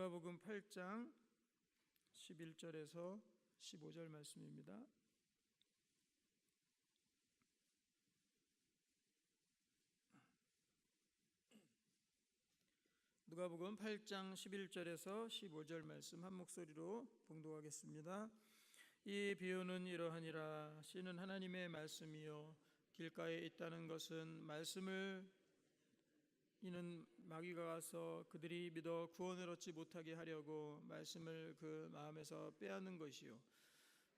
누가복음 8장 11절에서 15절 말씀입니다. 누가복음 8장 11절에서 15절 말씀 한 목소리로 봉독하겠습니다. 이 비유는 이러하니라. 씨는 하나님의 말씀이요 길가에 있다는 것은 말씀을 이는 마귀가 가서 그들이 믿어 구원을 얻지 못하게 하려고 말씀을 그 마음에서 빼앗는 것이요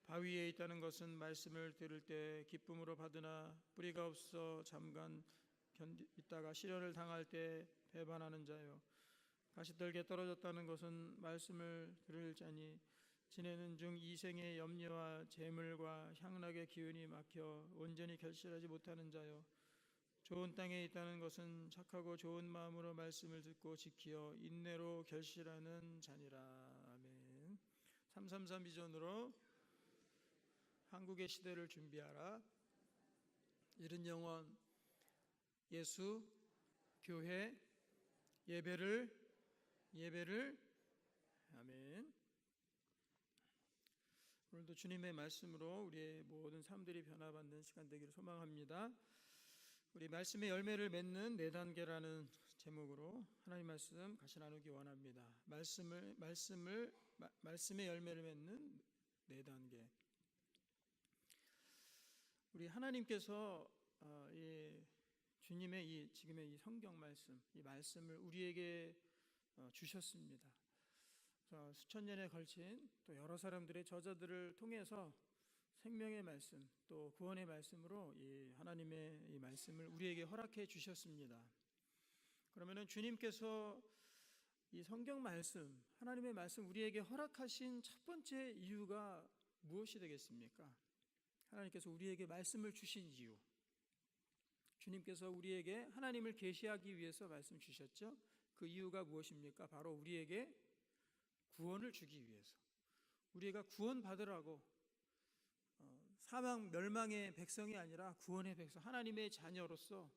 바위에 있다는 것은 말씀을 들을 때 기쁨으로 받으나 뿌리가 없어 잠깐 있다가 시련을 당할 때 배반하는 자요 가시떨기에 떨어졌다는 것은 말씀을 들을 자니 지내는 중 이생의 염려와 재물과 향락의 기운이 막혀 온전히 결실하지 못하는 자요 좋은 땅에 있다는 것은 착하고 좋은 마음으로 말씀을 듣고 지키어 인내로 결실하는 자니라. 아멘. 333 비전으로 한국의 시대를 준비하라. 이른 영혼, 예수, 교회, 예배를 아멘. 오늘도 주님의 말씀으로 우리의 모든 삶들이 변화받는 시간 되기를 소망합니다. 우리 말씀의 열매를 맺는 네 단계라는 제목으로 하나님 말씀 같이 나누기 원합니다. 말씀의 열매를 맺는 네 단계. 우리 하나님께서 주님의 지금의 이 성경 말씀, 이 말씀을 우리에게 주셨습니다. 수천 년에 걸친 또 여러 사람들의 저자들을 통해서 생명의 말씀 또 구원의 말씀으로 이 하나님의 이 말씀을 우리에게 허락해 주셨습니다. 그러면은 주님께서 이 성경 말씀, 하나님의 말씀 우리에게 허락하신 첫 번째 이유가 무엇이 되겠습니까? 하나님께서 우리에게 말씀을 주신 이유. 주님께서 우리에게 하나님을 계시하기 위해서 말씀 주셨죠. 그 이유가 무엇입니까? 바로 우리에게 구원을 주기 위해서. 우리가 구원 받으라고 사망 멸망의 백성이 아니라 구원의 백성, 하나님의 자녀로서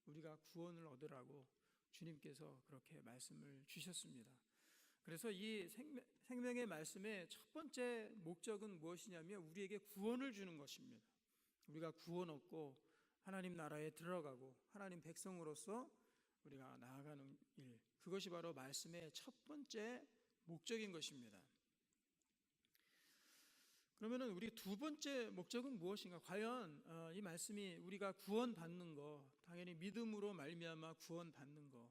우리가 구원을 얻으라고 주님께서 그렇게 말씀을 주셨습니다. 그래서 이 생명의 말씀의 첫 번째 목적은 무엇이냐면 우리에게 구원을 주는 것입니다. 우리가 구원 얻고 하나님 나라에 들어가고 하나님 백성으로서 우리가 나아가는 일, 그것이 바로 말씀의 첫 번째 목적인 것입니다. 그러면은 우리 두 번째 목적은 무엇인가? 과연 이 말씀이 우리가 구원받는 거, 당연히 믿음으로 말미암아 구원받는 거,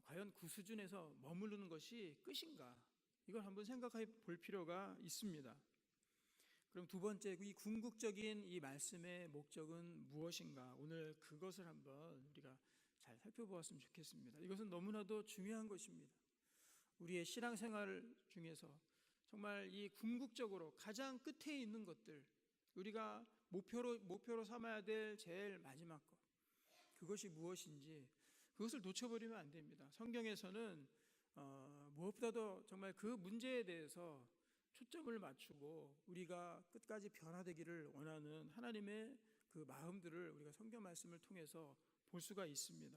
과연 그 수준에서 머무르는 것이 끝인가? 이걸 한번 생각해 볼 필요가 있습니다. 그럼 두 번째, 이 궁극적인 이 말씀의 목적은 무엇인가? 오늘 그것을 한번 우리가 잘 살펴보았으면 좋겠습니다. 이것은 너무나도 중요한 것입니다. 우리의 신앙생활 중에서 정말 이 궁극적으로 가장 끝에 있는 것들, 우리가 목표로 삼아야 될 제일 마지막 것, 그것이 무엇인지 그것을 놓쳐버리면 안 됩니다. 성경에서는 무엇보다도 정말 그 문제에 대해서 초점을 맞추고 우리가 끝까지 변화되기를 원하는 하나님의 그 마음들을 우리가 성경 말씀을 통해서 볼 수가 있습니다.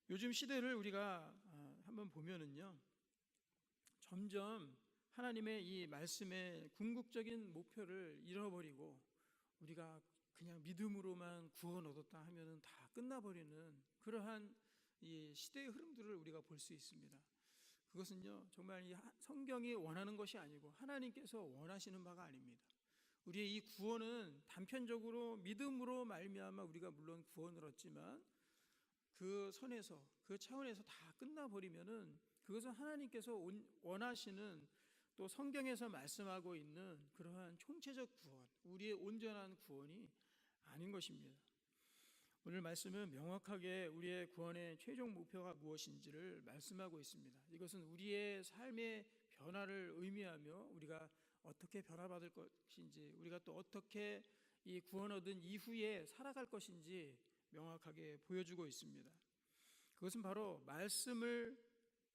요즘 시대를 우리가 한번 보면은요, 점점 하나님의 이 말씀의 궁극적인 목표를 잃어버리고 우리가 그냥 믿음으로만 구원 얻었다 하면은 다 끝나버리는 그러한 이 시대의 흐름들을 우리가 볼 수 있습니다. 그것은요, 정말 이 성경이 원하는 것이 아니고 하나님께서 원하시는 바가 아닙니다. 우리의 이 구원은 단편적으로 믿음으로 말미암아 우리가 물론 구원을 얻지만 그 선에서, 그 차원에서 다 끝나버리면은 그것은 하나님께서 원하시는 또 성경에서 말씀하고 있는 그러한 총체적 구원, 우리의 온전한 구원이 아닌 것입니다. 오늘 말씀은 명확하게 우리의 구원의 최종 목표가 무엇인지를 말씀하고 있습니다. 이것은 우리의 삶의 변화를 의미하며 우리가 어떻게 변화받을 것인지, 우리가 또 어떻게 이 구원 얻은 이후에 살아갈 것인지 명확하게 보여주고 있습니다. 그것은 바로 말씀을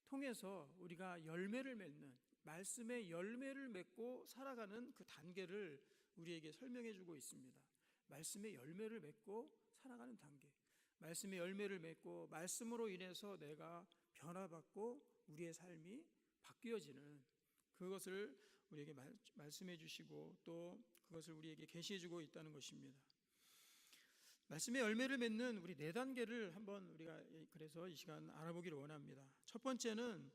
통해서 우리가 열매를 맺는, 말씀의 열매를 맺고 살아가는 그 단계를 우리에게 설명해 주고 있습니다. 말씀의 열매를 맺고 살아가는 단계, 말씀의 열매를 맺고 말씀으로 인해서 내가 변화받고 우리의 삶이 바뀌어지는 그것을 우리에게 말씀해 주시고 또 그것을 우리에게 계시해 주고 있다는 것입니다. 말씀의 열매를 맺는 우리 4단계를 한번 우리가 그래서 이 시간 알아보기를 원합니다. 첫 번째는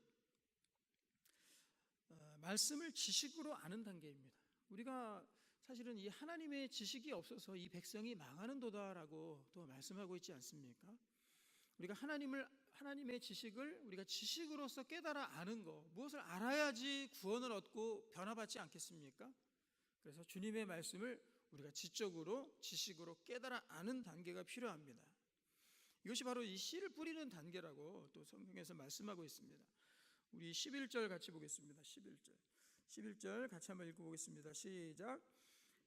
말씀을 지식으로 아는 단계입니다. 우리가 사실은 이 하나님의 지식이 없어서 이 백성이 망하는 도다라고 또 말씀하고 있지 않습니까? 우리가 하나님의 지식을 우리가 지식으로서 깨달아 아는 것, 무엇을 알아야지 구원을 얻고 변화받지 않겠습니까? 그래서 주님의 말씀을 우리가 지적으로 지식으로 깨달아 아는 단계가 필요합니다. 이것이 바로 이 씨를 뿌리는 단계라고 또 성경에서 말씀하고 있습니다. 우리 11절 같이 보겠습니다. 11절 같이 한번 읽어보겠습니다. 시작.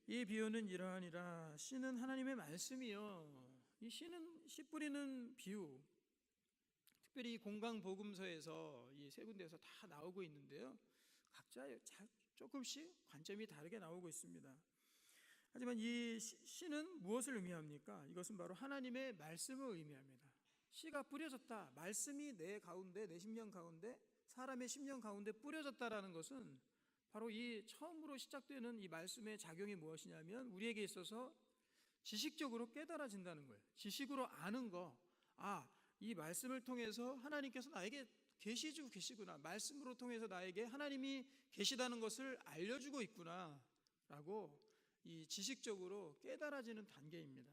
이 비유는 이러하니라. 씨는 하나님의 말씀이요. 이 씨 뿌리는 비유, 특별히 공강복음서에서 이 3군데에서 다 나오고 있는데요, 각자 조금씩 관점이 다르게 나오고 있습니다. 하지만 이 씨는 무엇을 의미합니까? 이것은 바로 하나님의 말씀을 의미합니다. 씨가 뿌려졌다, 말씀이 내 가운데, 내 심령 가운데, 사람의 심령 가운데 뿌려졌다라는 것은 바로 이 처음으로 시작되는 이 말씀의 작용이 무엇이냐면 우리에게 있어서 지식적으로 깨달아진다는 거예요. 지식으로 아는 거, 이 말씀을 통해서 하나님께서 나에게 계시해주고 계시구나, 말씀으로 통해서 나에게 하나님이 계시다는 것을 알려주고 있구나 라고 이 지식적으로 깨달아지는 단계입니다.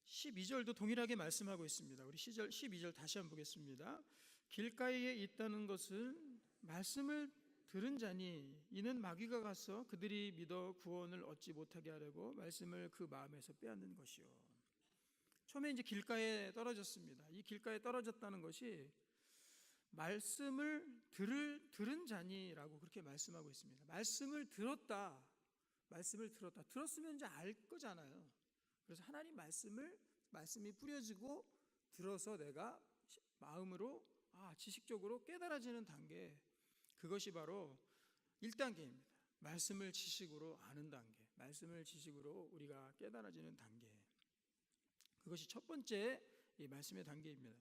12절도 동일하게 말씀하고 있습니다. 우리 12절 다시 한번 보겠습니다. 길가에 있다는 것은 말씀을 들은 자니 이는 마귀가 가서 그들이 믿어 구원을 얻지 못하게 하려고 말씀을 그 마음에서 빼앗는 것이요. 처음에 이제 길가에 떨어졌습니다. 이 길가에 떨어졌다는 것이 말씀을 들은 자니라고 그렇게 말씀하고 있습니다. 말씀을 들었다. 들었으면 이제 알 거잖아요. 그래서 하나님 말씀이 뿌려지고 들어서 내가 마음으로 지식적으로 깨달아지는 단계, 그것이 바로 1단계입니다. 말씀을 지식으로 아는 단계, 말씀을 지식으로 우리가 깨달아지는 단계, 그것이 첫 번째 이 말씀의 단계입니다.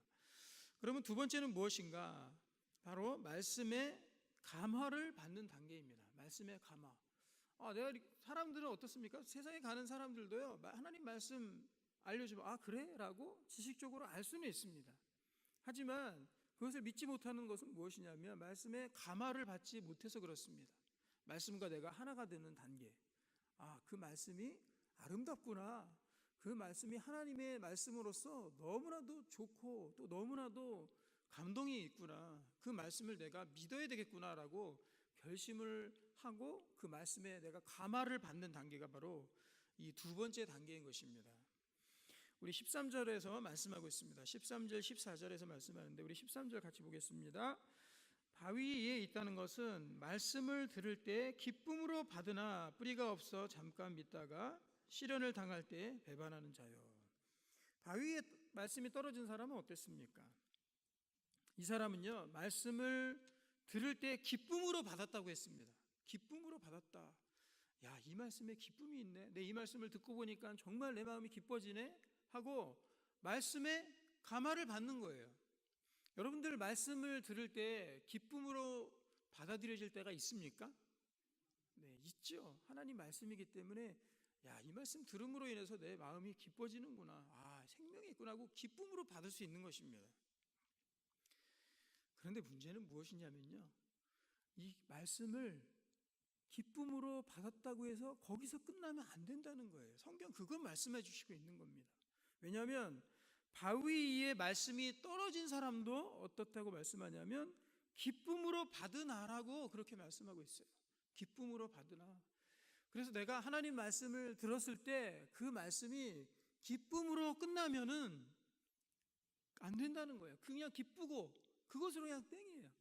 그러면 두 번째는 무엇인가? 바로 말씀의 감화를 받는 단계입니다. 말씀의 감화. 사람들은 어떻습니까? 세상에 가는 사람들도요, 하나님 말씀 알려주면 그래? 라고 지식적으로 알 수는 있습니다. 하지만 그것을 믿지 못하는 것은 무엇이냐면 말씀의 감화를 받지 못해서 그렇습니다. 말씀과 내가 하나가 되는 단계, 그 말씀이 아름답구나, 그 말씀이 하나님의 말씀으로서 너무나도 좋고 또 너무나도 감동이 있구나, 그 말씀을 내가 믿어야 되겠구나라고 결심을 하고 그 말씀에 내가 감화를 받는 단계가 바로 이 두 번째 단계인 것입니다. 우리 13절에서 말씀하고 있습니다. 13절, 14절에서 말씀하는데 우리 13절 같이 보겠습니다. 바위 위에 있다는 것은 말씀을 들을 때 기쁨으로 받으나 뿌리가 없어 잠깐 믿다가 시련을 당할 때 배반하는 자요. 바위에 말씀이 떨어진 사람은 어땠습니까? 이 사람은요, 말씀을 들을 때 기쁨으로 받았다고 했습니다. 기쁨으로 받았다. 이 말씀에 기쁨이 있네. 내 이 말씀을 듣고 보니까 정말 내 마음이 기뻐지네 하고 말씀에 감화를 받는 거예요. 여러분들 말씀을 들을 때 기쁨으로 받아들여질 때가 있습니까? 네, 있죠. 하나님 말씀이기 때문에 이 말씀 들음으로 인해서 내 마음이 기뻐지는구나, 생명이 있구나 하고 기쁨으로 받을 수 있는 것입니다. 그런데 문제는 무엇이냐면요, 이 말씀을 기쁨으로 받았다고 해서 거기서 끝나면 안 된다는 거예요. 성경 그거 말씀해 주시고 있는 겁니다. 왜냐하면 바위 위에 말씀이 떨어진 사람도 어떻다고 말씀하냐면 기쁨으로 받으나라고 그렇게 말씀하고 있어요. 기쁨으로 받으나. 그래서 내가 하나님 말씀을 들었을 때 그 말씀이 기쁨으로 끝나면은 안 된다는 거예요. 그냥 기쁘고 그것으로 그냥 땡이에요.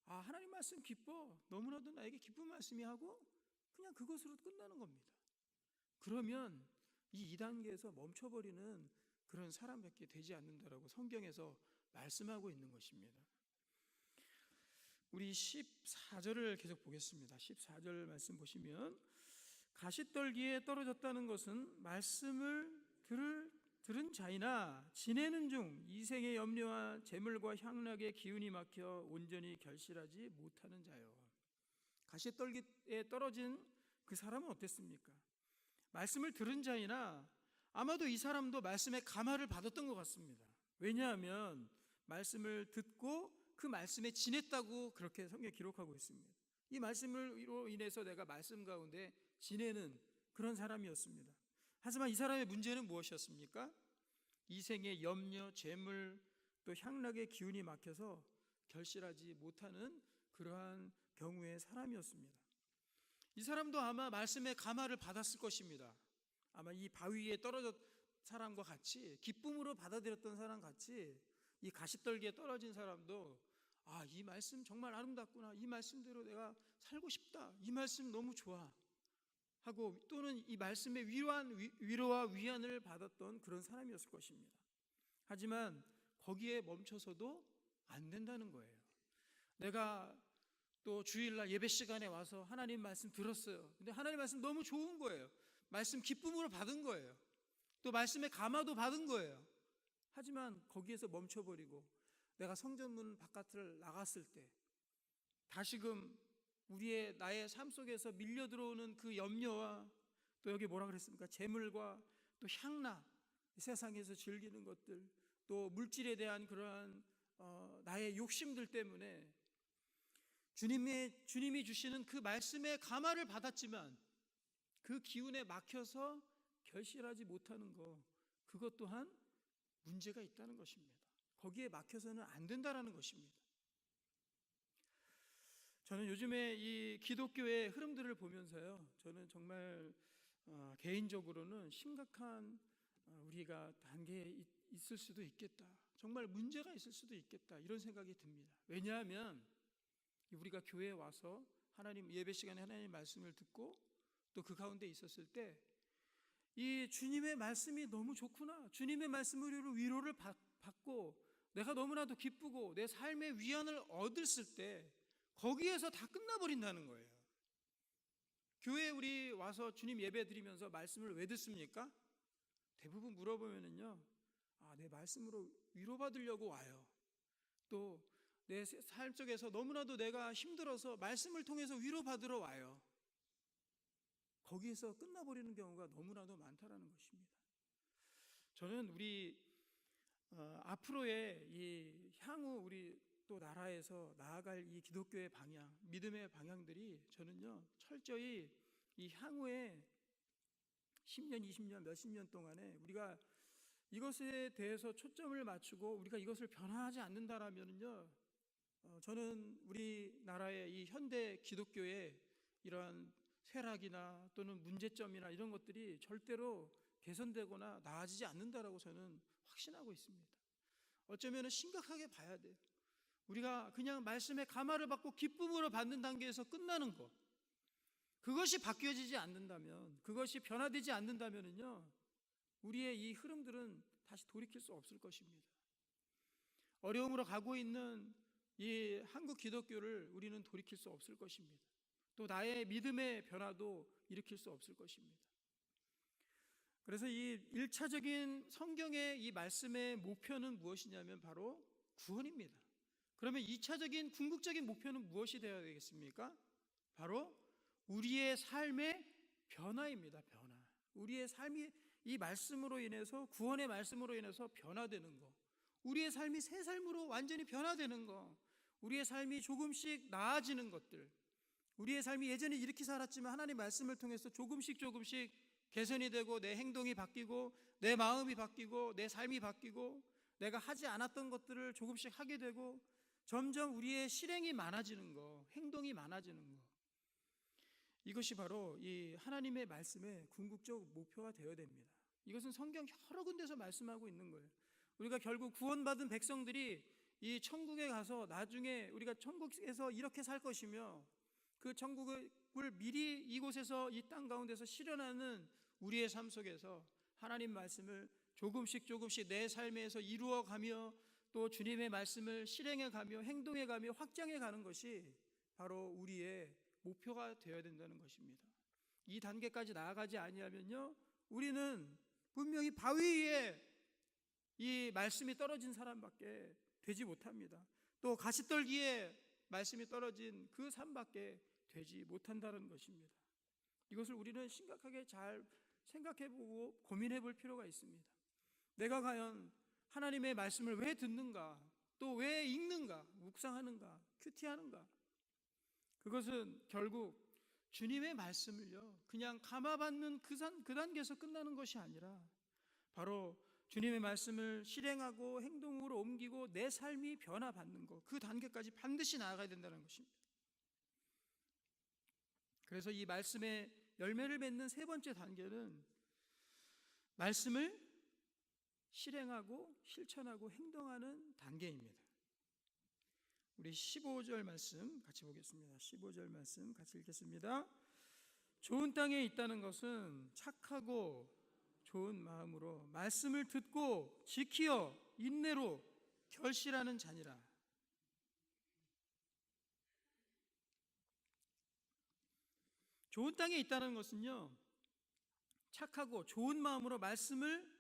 하나님 말씀 기뻐, 너무나도 나에게 기쁜 말씀이 하고 그냥 그것으로 끝나는 겁니다. 그러면 이 2단계에서 멈춰버리는 그런 사람밖에 되지 않는다라고 성경에서 말씀하고 있는 것입니다. 우리 14절을 계속 보겠습니다. 14절 말씀 보시면 가시떨기에 떨어졌다는 것은 말씀을 들은 자이나 지내는 중 이생의 염려와 재물과 향락의 기운이 막혀 온전히 결실하지 못하는 자요. 가시떨기에 떨어진 그 사람은 어땠습니까? 말씀을 들은 자이나 아마도 이 사람도 말씀의 감화를 받았던 것 같습니다. 왜냐하면 말씀을 듣고 그 말씀에 지냈다고 그렇게 성경에 기록하고 있습니다. 이 말씀으로 인해서 내가 말씀 가운데 지내는 그런 사람이었습니다. 하지만 이 사람의 문제는 무엇이었습니까? 이생의 염려, 재물, 또 향락의 기운이 막혀서 결실하지 못하는 그러한 경우의 사람이었습니다. 이 사람도 아마 말씀의 감화를 받았을 것입니다. 아마 이 바위에 떨어졌 사람과 같이, 기쁨으로 받아들였던 사람 같이 이 가시떨기에 떨어진 사람도 이 말씀 정말 아름답구나, 이 말씀대로 내가 살고 싶다, 이 말씀 너무 좋아 하고, 또는 이 말씀의 위로와 위안을 받았던 그런 사람이었을 것입니다. 하지만 거기에 멈춰서도 안 된다는 거예요. 내가 또 주일날 예배 시간에 와서 하나님 말씀 들었어요. 근데 하나님 말씀 너무 좋은 거예요. 말씀 기쁨으로 받은 거예요. 또 말씀의 감화도 받은 거예요. 하지만 거기에서 멈춰버리고 내가 성전문 바깥을 나갔을 때 다시금 나의 삶 속에서 밀려 들어오는 그 염려와, 또 여기 뭐라 그랬습니까? 재물과 또 향락, 세상에서 즐기는 것들, 또 물질에 대한 그러한 나의 욕심들 때문에 주님이 주시는 그 말씀의 감화를 받았지만 그 기운에 막혀서 결실하지 못하는 것, 그것 또한 문제가 있다는 것입니다. 거기에 막혀서는 안 된다는 것입니다. 저는 요즘에 이 기독교의 흐름들을 보면서요, 저는 정말 개인적으로는 심각한 우리가 단계에 있을 수도 있겠다, 정말 문제가 있을 수도 있겠다, 이런 생각이 듭니다. 왜냐하면 우리가 교회에 와서 하나님 예배 시간에 하나님의 말씀을 듣고 또 그 가운데 있었을 때 이 주님의 말씀이 너무 좋구나, 주님의 말씀으로 위로를 받고 내가 너무나도 기쁘고 내 삶의 위안을 얻었을 때 거기에서 다 끝나버린다는 거예요. 교회에 우리 와서 주님 예배 드리면서 말씀을 왜 듣습니까? 대부분 물어보면은요, 내 말씀으로 위로받으려고 와요. 또 내 삶 속에서 너무나도 내가 힘들어서 말씀을 통해서 위로받으러 와요. 거기에서 끝나버리는 경우가 너무나도 많다라는 것입니다. 저는 우리 앞으로의 이 향후 우리 또 나라에서 나아갈 이 기독교의 방향, 믿음의 방향들이 저는요, 철저히 이 향후에 10년, 20년, 몇십 년 동안에 우리가 이것에 대해서 초점을 맞추고 우리가 이것을 변화하지 않는다라면요, 저는 우리나라의 이 현대 기독교의 이러한 쇠락이나 또는 문제점이나 이런 것들이 절대로 개선되거나 나아지지 않는다라고 저는 확신하고 있습니다. 어쩌면 심각하게 봐야 돼요. 우리가 그냥 말씀의 감화를 받고 기쁨으로 받는 단계에서 끝나는 것, 그것이 바뀌어지지 않는다면, 그것이 변화되지 않는다면요, 우리의 이 흐름들은 다시 돌이킬 수 없을 것입니다. 어려움으로 가고 있는 이 한국 기독교를 우리는 돌이킬 수 없을 것입니다. 또 나의 믿음의 변화도 일으킬 수 없을 것입니다. 그래서 이 1차적인 성경의 이 말씀의 목표는 무엇이냐면 바로 구원입니다. 그러면 2차적인 궁극적인 목표는 무엇이 되어야 되겠습니까? 바로 우리의 삶의 변화입니다. 변화. 우리의 삶이 이 말씀으로 인해서, 구원의 말씀으로 인해서 변화되는 것, 우리의 삶이 새 삶으로 완전히 변화되는 것, 우리의 삶이 조금씩 나아지는 것들, 우리의 삶이 예전에 이렇게 살았지만 하나님 말씀을 통해서 조금씩 개선이 되고 내 행동이 바뀌고 내 마음이 바뀌고 내 삶이 바뀌고 내가 하지 않았던 것들을 조금씩 하게 되고 점점 우리의 실행이 많아지는 것, 행동이 많아지는 것, 이것이 바로 이 하나님의 말씀의 궁극적 목표가 되어야 됩니다. 이것은 성경 여러 군데서 말씀하고 있는 거예요. 우리가 결국 구원받은 백성들이 이 천국에 가서 나중에 우리가 천국에서 이렇게 살 것이며 그 천국을 미리 이곳에서 이 땅 가운데서 실현하는 우리의 삶 속에서 하나님 말씀을 조금씩 내 삶에서 이루어가며 또 주님의 말씀을 실행해가며 행동해가며 확장해가는 것이 바로 우리의 목표가 되어야 된다는 것입니다. 이 단계까지 나아가지 아니하면요, 우리는 분명히 바위 위에 이 말씀이 떨어진 사람밖에 되지 못합니다. 또 가시떨기에 말씀이 떨어진 그 삶밖에 되지 못한다는 것입니다. 이것을 우리는 심각하게 잘 생각해보고 고민해볼 필요가 있습니다. 내가 과연 하나님의 말씀을 왜 듣는가, 또 왜 읽는가, 묵상하는가, 큐티하는가? 그것은 결국 주님의 말씀을요 그냥 감화받는 그 단계에서 끝나는 것이 아니라 바로 주님의 말씀을 실행하고 행동으로 옮기고 내 삶이 변화받는 것, 그 단계까지 반드시 나아가야 된다는 것입니다. 그래서 이 말씀의 열매를 맺는 세 번째 단계는 말씀을 실행하고 실천하고 행동하는 단계입니다. 우리 15절 말씀 같이 보겠습니다. 15절 말씀 같이 읽겠습니다. 좋은 땅에 있다는 것은 착하고 좋은 마음으로 말씀을 듣고 지키어 인내로 결실하는 자니라. 좋은 땅에 있다는 것은요 착하고 좋은 마음으로 말씀을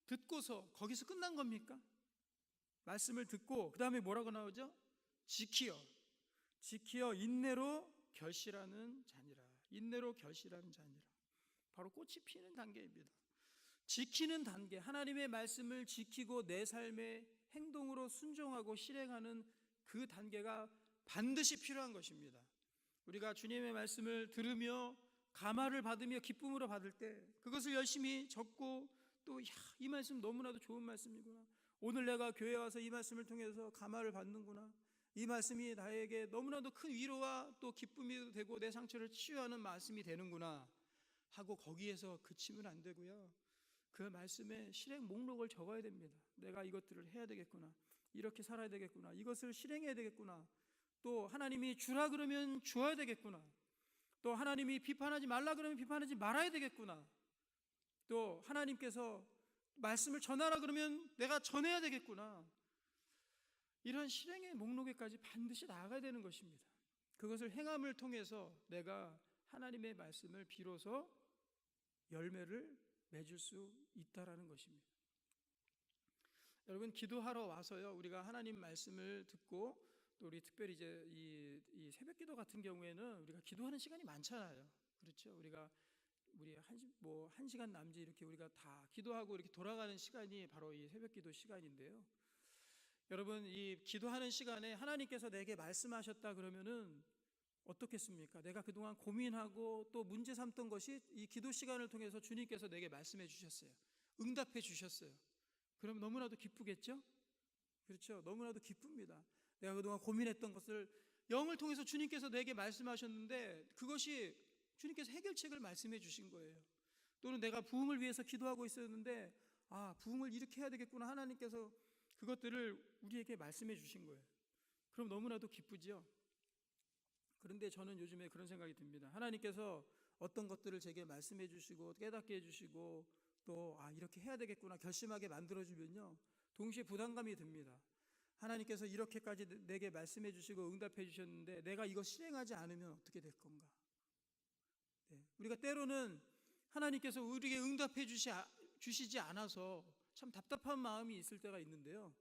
듣고서 거기서 끝난 겁니까? 말씀을 듣고 그 다음에 뭐라고 나오죠? 지키어 인내로 결실하는 자니라. 인내로 결실하는 자니라. 바로 꽃이 피는 단계입니다. 지키는 단계, 하나님의 말씀을 지키고 내 삶의 행동으로 순종하고 실행하는 그 단계가 반드시 필요한 것입니다. 우리가 주님의 말씀을 들으며 감화를 받으며 기쁨으로 받을 때 그것을 열심히 적고 또 이 말씀 너무나도 좋은 말씀이구나, 오늘 내가 교회에 와서 이 말씀을 통해서 감화를 받는구나, 이 말씀이 나에게 너무나도 큰 위로와 또 기쁨이 되고 내 상처를 치유하는 말씀이 되는구나 하고 거기에서 그치면 안 되고요, 그 말씀에 실행 목록을 적어야 됩니다. 내가 이것들을 해야 되겠구나, 이렇게 살아야 되겠구나, 이것을 실행해야 되겠구나, 또 하나님이 주라 그러면 주어야 되겠구나, 또 하나님이 비판하지 말라 그러면 비판하지 말아야 되겠구나, 또 하나님께서 말씀을 전하라 그러면 내가 전해야 되겠구나, 이런 실행의 목록에까지 반드시 나아가야 되는 것입니다. 그것을 행함을 통해서 내가 하나님의 말씀을 비로소 열매를 맺을 수 있다라는 것입니다. 여러분, 기도하러 와서요 우리가 하나님 말씀을 듣고 또 우리 특별히 이제 이 새벽기도 같은 경우에는 우리가 기도하는 시간이 많잖아요. 그렇죠? 우리 한 시간 남짓 이렇게 우리가 다 기도하고 이렇게 돌아가는 시간이 바로 이 새벽기도 시간인데요. 여러분, 이 기도하는 시간에 하나님께서 내게 말씀하셨다 그러면은 어떻겠습니까? 내가 그동안 고민하고 또 문제 삼던 것이 이 기도 시간을 통해서 주님께서 내게 말씀해 주셨어요. 응답해 주셨어요. 그럼 너무나도 기쁘겠죠? 그렇죠? 너무나도 기쁩니다. 내가 그동안 고민했던 것을 영을 통해서 주님께서 내게 말씀하셨는데 그것이 주님께서 해결책을 말씀해 주신 거예요. 또는 내가 부흥을 위해서 기도하고 있었는데 부흥을 이렇게 해야 되겠구나, 하나님께서 그것들을 우리에게 말씀해 주신 거예요. 그럼 너무나도 기쁘죠? 그런데 저는 요즘에 그런 생각이 듭니다. 하나님께서 어떤 것들을 제게 말씀해 주시고 깨닫게 해주시고 또 이렇게 해야 되겠구나 결심하게 만들어주면요 동시에 부담감이 듭니다. 하나님께서 이렇게까지 내게 말씀해 주시고 응답해 주셨는데 내가 이거 실행하지 않으면 어떻게 될 건가? 우리가 때로는 하나님께서 우리에게 응답해 주시지 않아서 참 답답한 마음이 있을 때가 있는데요,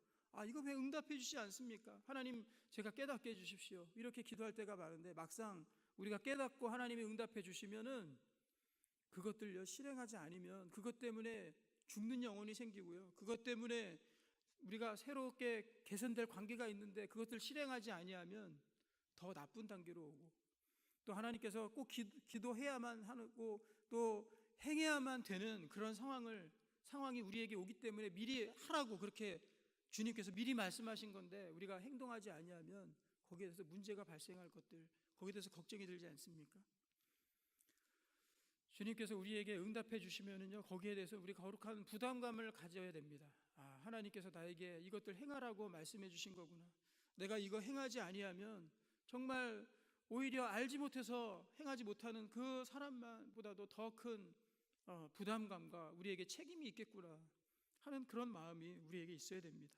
이거 왜 응답해 주시지 않습니까? 하나님, 제가 깨닫게 해주십시오, 이렇게 기도할 때가 많은데 막상 우리가 깨닫고 하나님이 응답해 주시면은 그것들요 실행하지 않으면 그것 때문에 죽는 영혼이 생기고요, 그것 때문에 우리가 새롭게 개선될 관계가 있는데 그것들 실행하지 아니하면 더 나쁜 단계로 오고, 또 하나님께서 꼭 기도해야만 하고 또 행해야만 되는 그런 상황이 우리에게 오기 때문에 미리 하라고 그렇게 주님께서 미리 말씀하신 건데 우리가 행동하지 아니하면 거기에 대해서 문제가 발생할 것들, 거기에 대해서 걱정이 들지 않습니까? 주님께서 우리에게 응답해 주시면은요 거기에 대해서 우리 거룩한 부담감을 가져야 됩니다. 하나님께서 나에게 이것들 행하라고 말씀해 주신 거구나, 내가 이거 행하지 아니하면 정말 오히려 알지 못해서 행하지 못하는 그 사람보다도 더 큰 부담감과 우리에게 책임이 있겠구나 하는 그런 마음이 우리에게 있어야 됩니다.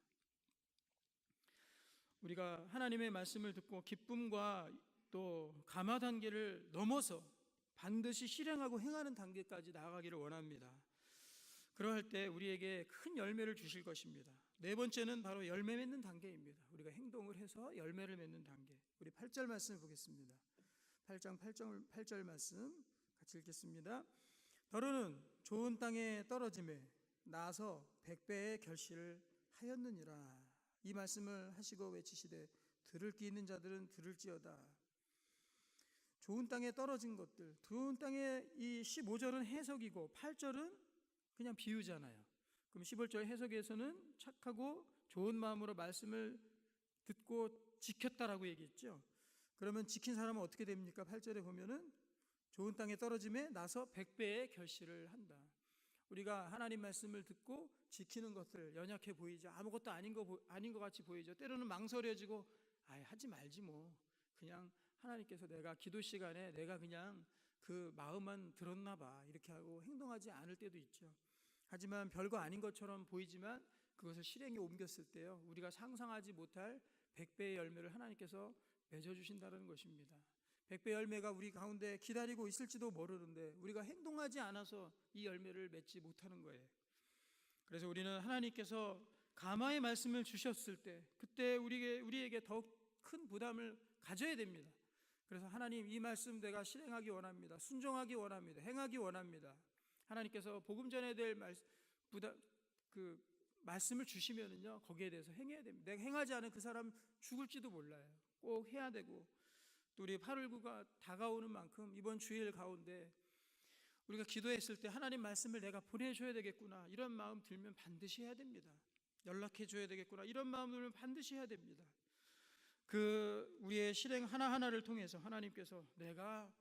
우리가 하나님의 말씀을 듣고 기쁨과 또 감화 단계를 넘어서 반드시 실행하고 행하는 단계까지 나아가기를 원합니다. 그러할 때 우리에게 큰 열매를 주실 것입니다. 네 번째는 바로 열매 맺는 단계입니다. 우리가 행동을 해서 열매를 맺는 단계. 우리 8절 말씀을 보겠습니다. 8장 8절 말씀 같이 읽겠습니다. 더러는 좋은 땅에 떨어짐에 나서 100배의 결실을 하였느니라. 이 말씀을 하시고 외치시되 들을 귀 있는 자들은 들을지어다. 좋은 땅에 떨어진 것들, 좋은 땅에 이 15절은 해석이고 8절은 그냥 비유잖아요. 그럼 15절 해석에서는 착하고 좋은 마음으로 말씀을 듣고 지켰다라고 얘기했죠. 그러면 지킨 사람은 어떻게 됩니까? 8절에 보면은 좋은 땅에 떨어짐에 나서 100배의 결실을 한다. 우리가 하나님 말씀을 듣고 지키는 것들 연약해 보이죠. 아무것도 아닌 것 같이 보이죠. 때로는 망설여지고 하지 말지 뭐. 그냥 하나님께서 내가 기도 시간에 내가 그냥 그 마음만 들었나 봐 이렇게 하고 행동하지 않을 때도 있죠. 하지만 별거 아닌 것처럼 보이지만 그것을 실행에 옮겼을 때요, 우리가 상상하지 못할 100배의 열매를 하나님께서 맺어주신다는 것입니다. 100배 열매가 우리 가운데 기다리고 있을지도 모르는데 우리가 행동하지 않아서 이 열매를 맺지 못하는 거예요. 그래서 우리는 하나님께서 감화의 말씀을 주셨을 때 그때 우리에게 더욱 큰 부담을 가져야 됩니다. 그래서 하나님, 이 말씀 내가 실행하기 원합니다. 순종하기 원합니다. 행하기 원합니다. 하나님께서 복음 전해야 될 말씀을 주시면은요, 거기에 대해서 행해야 됩니다. 내가 행하지 않은 그 사람 죽을지도 몰라요. 꼭 해야 되고, 또 우리 8.19가 다가오는 만큼 이번 주일 가운데 우리가 기도했을 때 하나님 말씀을 내가 보내줘야 되겠구나 이런 마음 들면 반드시 해야 됩니다. 연락해줘야 되겠구나 이런 마음 들면 반드시 해야 됩니다. 우리의 실행 하나하나를 통해서 하나님께서 내가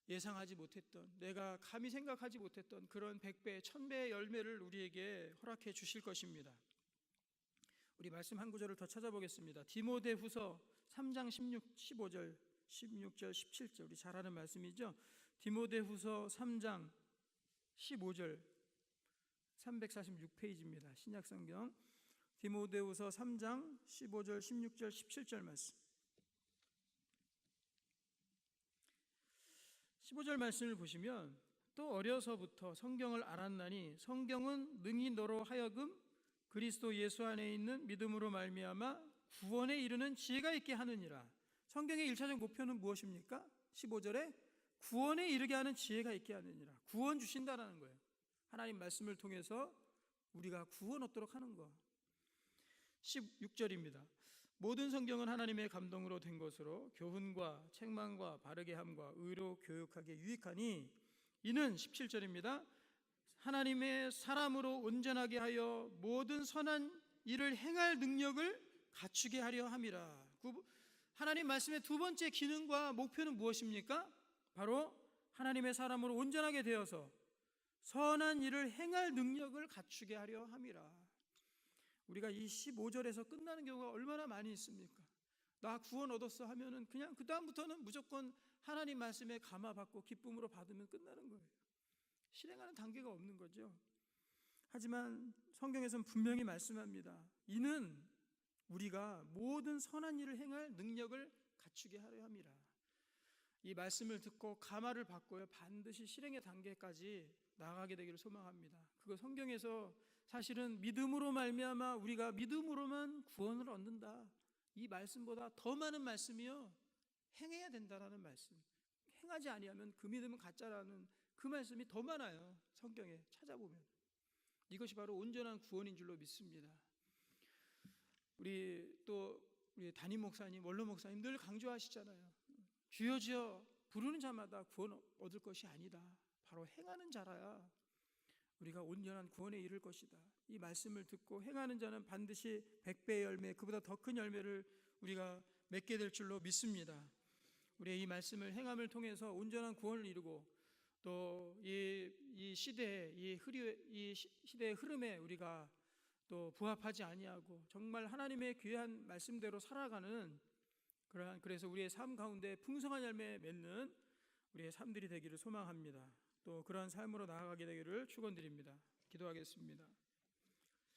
예상하지 못했던, 내가 감히 생각하지 못했던 그런 100배, 1000배의 열매를 우리에게 허락해 주실 것입니다. 우리 말씀 한 구절을 더 찾아보겠습니다. 디모데후서 3장 15절, 16절, 17절 우리 잘 아는 말씀이죠. 디모데후서 3장 15절 346페이지입니다. 신약성경 디모데후서 3장 15절, 16절, 17절 말씀. 15절 말씀을 보시면 또 어려서부터 성경을 알았나니 성경은 능히 너로 하여금 그리스도 예수 안에 있는 믿음으로 말미암아 구원에 이르는 지혜가 있게 하느니라. 성경의 1차적 목표는 무엇입니까? 15절에 구원에 이르게 하는 지혜가 있게 하느니라. 구원 주신다라는 거예요. 하나님 말씀을 통해서 우리가 구원 얻도록 하는 거. 16절입니다. 모든 성경은 하나님의 감동으로 된 것으로 교훈과 책망과 바르게 함과 의로 교육하기에 유익하니 이는 17절입니다. 하나님의 사람으로 온전하게 하여 모든 선한 일을 행할 능력을 갖추게 하려 함이라. 하나님 말씀의 두 번째 기능과 목표는 무엇입니까? 바로 하나님의 사람으로 온전하게 되어서 선한 일을 행할 능력을 갖추게 하려 함이라. 우리가 이 15절에서 끝나는 경우가 얼마나 많이 있습니까? 나 구원 얻었어 하면은 그냥 그 다음부터는 무조건 하나님 말씀에 감화받고 기쁨으로 받으면 끝나는 거예요. 실행하는 단계가 없는 거죠. 하지만 성경에서는 분명히 말씀합니다. 이는 우리가 모든 선한 일을 행할 능력을 갖추게 하려 함이라. 이 말씀을 듣고 감화를 받고요, 반드시 실행의 단계까지 나아가게 되기를 소망합니다. 그거 성경에서 사실은 믿음으로 말미암아 우리가 믿음으로만 구원을 얻는다, 이 말씀보다 더 많은 말씀이요, 행해야 된다라는 말씀. 행하지 아니하면 그 믿음은 가짜라는 그 말씀이 더 많아요. 성경에 찾아보면 이것이 바로 온전한 구원인 줄로 믿습니다. 우리 담임 목사님, 원로 목사님 늘 강조하시잖아요. 주여 주여 부르는 자마다 구원 얻을 것이 아니다. 바로 행하는 자라야 우리가 온전한 구원에 이를 것이다. 이 말씀을 듣고 행하는 자는 반드시 100배의 열매, 그보다 더 큰 열매를 우리가 맺게 될 줄로 믿습니다. 우리의 이 말씀을 행함을 통해서 온전한 구원을 이루고 또 이 시대의 흐름에 우리가 또 부합하지 아니하고 정말 하나님의 귀한 말씀대로 살아가는 그래서 우리의 삶 가운데 풍성한 열매 맺는 우리의 삶들이 되기를 소망합니다. 또 그러한 삶으로 나아가게 되기를 축원드립니다. 기도하겠습니다.